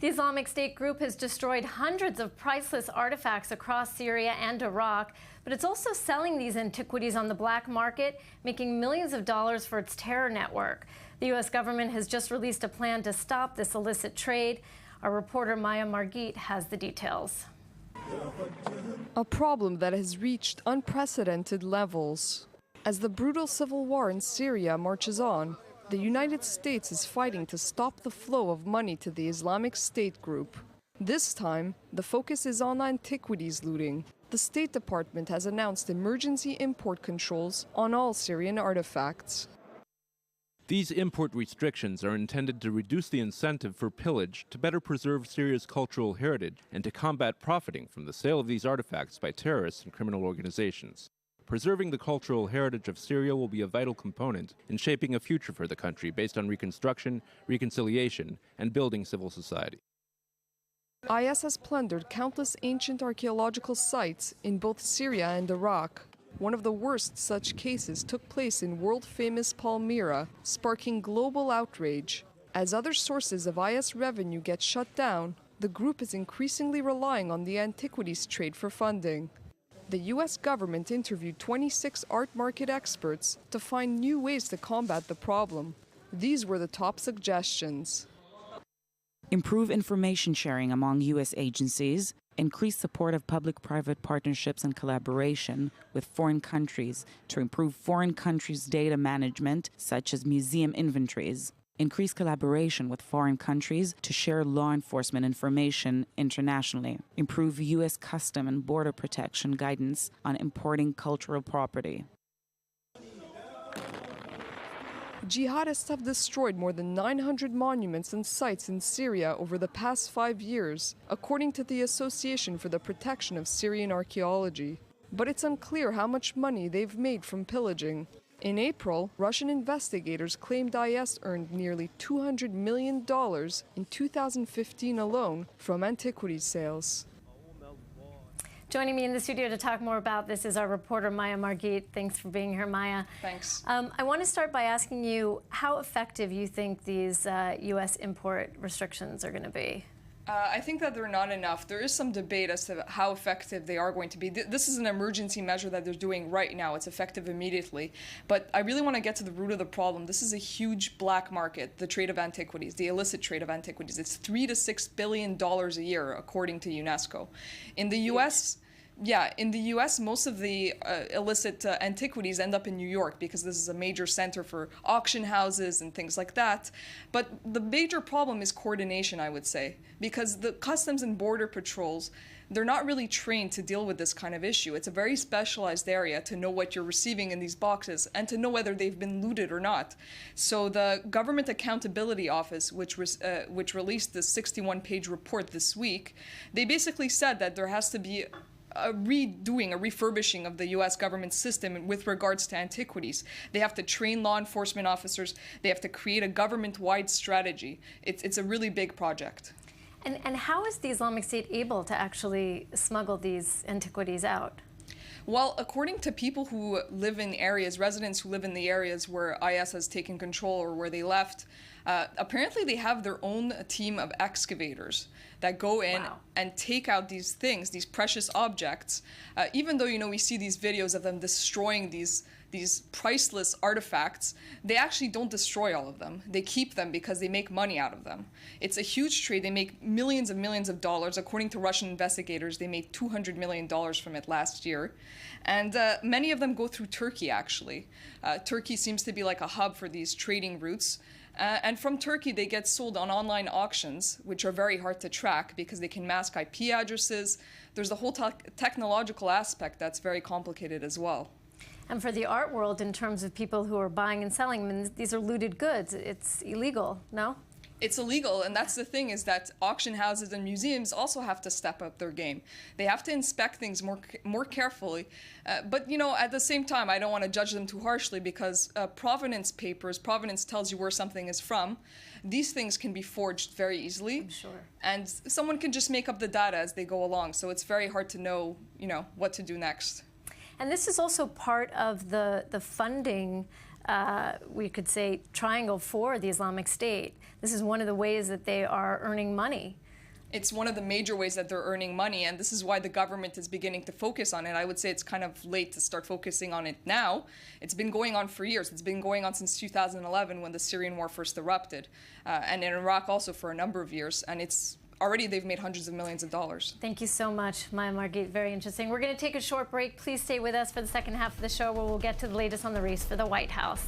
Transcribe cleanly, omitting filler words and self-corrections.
The Islamic State group has destroyed hundreds of priceless artifacts across Syria and Iraq, but it's also selling these antiquities on the black market, making millions of dollars for its terror network. The U.S. government has just released a plan to stop this illicit trade. Our reporter Maya Margit has the details. A problem that has reached unprecedented levels. As the brutal civil war in Syria marches on, the United States is fighting to stop the flow of money to the Islamic State group. This time, the focus is on antiquities looting. The State Department has announced emergency import controls on all Syrian artifacts. These import restrictions are intended to reduce the incentive for pillage, to better preserve Syria's cultural heritage, and to combat profiting from the sale of these artifacts by terrorists and criminal organizations. Preserving the cultural heritage of Syria will be a vital component in shaping a future for the country based on reconstruction, reconciliation, and building civil society. IS has plundered countless ancient archaeological sites in both Syria and Iraq. One of the worst such cases took place in world-famous Palmyra, sparking global outrage. As other sources of IS revenue get shut down, the group is increasingly relying on the antiquities trade for funding. The U.S. government interviewed 26 art market experts to find new ways to combat the problem. These were the top suggestions. Improve information sharing among U.S. agencies, increase support of public-private partnerships and collaboration with foreign countries to improve foreign countries' data management, such as museum inventories. Increase collaboration with foreign countries to share law enforcement information internationally. Improve U.S. custom and border protection guidance on importing cultural property. Jihadists have destroyed more than 900 monuments and sites in Syria over the past 5 years, according to the Association for the Protection of Syrian Archaeology. But it's unclear how much money they've made from pillaging. In April, Russian investigators claimed IS earned nearly $200 million in 2015 alone from antiquities sales. Joining me in the studio to talk more about this is our reporter Maya Margit. Thanks for being here, Maya. Thanks. I want to start by asking you how effective you think these U.S. import restrictions are going to be. I think that they're not enough. There is some debate as to how effective they are going to be. This is an emergency measure that they're doing right now. It's effective immediately. But I really want to get to the root of the problem. This is a huge black market, the trade of antiquities, the illicit trade of antiquities. It's $3 to $6 billion a year, according to UNESCO. In the U.S., most of the illicit antiquities end up in New York because this is a major center for auction houses and things like that. But the major problem is coordination, I would say, because the Customs and Border Patrols, they're not really trained to deal with this kind of issue. It's a very specialized area to know what you're receiving in these boxes and to know whether they've been looted or not. So the Government Accountability Office, which released this 61-page report this week, they basically said that there has to be a refurbishing of the U.S. government system with regards to antiquities. They have to train law enforcement officers. They have to create a government-wide strategy. It's a really big project. And how is the Islamic State able to actually smuggle these antiquities out? Well, according to people who live in areas, residents who live in the areas where IS has taken control or where they left, apparently they have their own team of excavators that go in and take out these things, these precious objects. Even though, we see these videos of them destroying these priceless artifacts, they actually don't destroy all of them. They keep them because they make money out of them. It's a huge trade. They make millions and millions of dollars. According to Russian investigators, they made $200 million from it last year. And many of them go through Turkey, actually. Turkey seems to be like a hub for these trading routes. And from Turkey, they get sold on online auctions, which are very hard to track because they can mask IP addresses. There's the whole technological aspect that's very complicated as well. And for the art world, in terms of people who are buying and selling them, these are looted goods. It's illegal, no? It's illegal, and that's the thing, is that auction houses and museums also have to step up their game. They have to inspect things more carefully. But, at the same time, I don't want to judge them too harshly because provenance tells you where something is from. These things can be forged very easily. I'm sure. And someone can just make up the data as they go along, so it's very hard to know, what to do next. And this is also part of the funding, we could say, triangle for the Islamic State. This is one of the ways that they are earning money. It's one of the major ways that they're earning money, and this is why the government is beginning to focus on it. I would say it's kind of late to start focusing on it now. It's been going on for years. It's been going on since 2011 when the Syrian war first erupted, and in Iraq also for a number of years, and it's already they've made hundreds of millions of dollars. Thank you so much, Maya Margit. Very interesting. We're going to take a short break. Please stay with us for the second half of the show where we'll get to the latest on the race for the White House.